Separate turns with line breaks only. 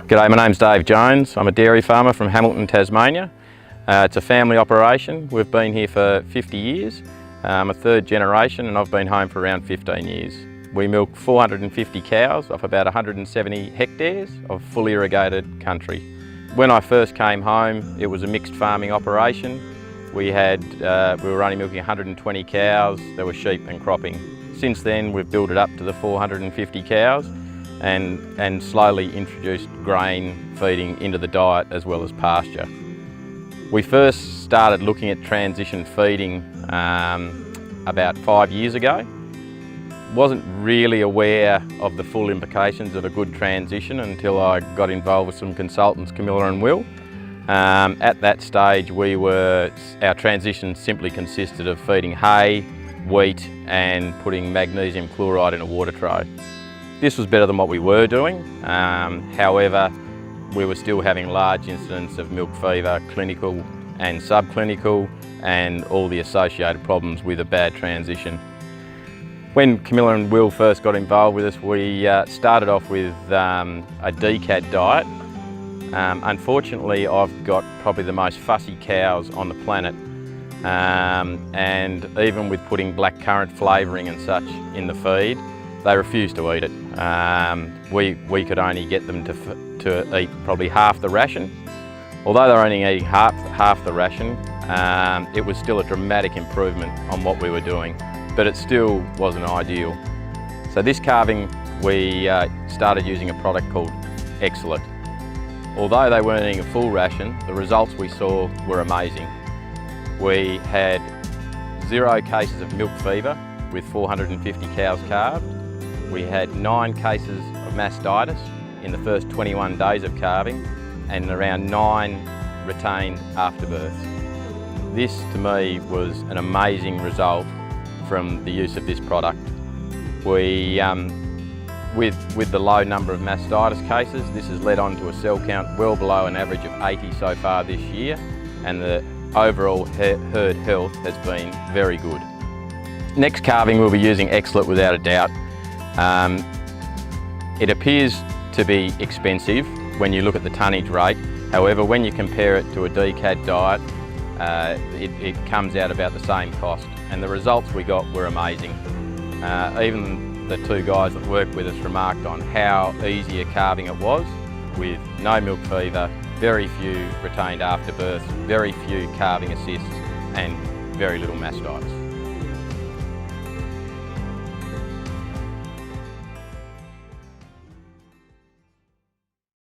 G'day, my name's Dave Jones. I'm a dairy farmer from Hamilton, Tasmania. It's a family operation. We've been here for 50 years. I'm a third generation and I've been home for around 15 years. We milk 450 cows off about 170 hectares of fully irrigated country. When I first came home, it was a mixed farming operation. We were only milking 120 cows, there were sheep and cropping. Since then, we've built it up to the 450 cows and slowly introduced grain feeding into the diet as well as pasture. We first started looking at transition feeding about 5 years ago. Wasn't really aware of the full implications of a good transition until I got involved with some consultants, Camilla and Will. At that stage, our transition simply consisted of feeding hay, wheat and putting magnesium chloride in a water tray. This was better than what we were doing. However, we were still having large incidents of milk fever, clinical and subclinical, and all the associated problems with a bad transition. When Camilla and Will first got involved with us, we started off with a decad diet. Unfortunately, I've got probably the most fussy cows on the planet, and even with putting blackcurrant flavouring and such in the feed, they refused to eat it. We could only get them to eat probably half the ration. Although they were only eating half the ration, it was still a dramatic improvement on what we were doing, but it still wasn't ideal. So this calving, we started using a product called Excellent. Although they weren't eating a full ration, the results we saw were amazing. We had 0 cases of milk fever with 450 cows calved. We had 9 cases of mastitis in the first 21 days of calving and around 9 retained after birth. This to me was an amazing result from the use of this product. With the low number of mastitis cases, this has led on to a cell count well below an average of 80 so far this year, and the overall herd health has been very good. Next calving we'll be using Excellent without a doubt. It appears to be expensive when you look at the tonnage rate. However, when you compare it to a decad diet, it comes out about the same cost, and the results we got were amazing. Even the 2 guys that worked with us remarked on how easy a calving it was, with no milk fever, very few retained after birth, very few calving assists and very little mastitis.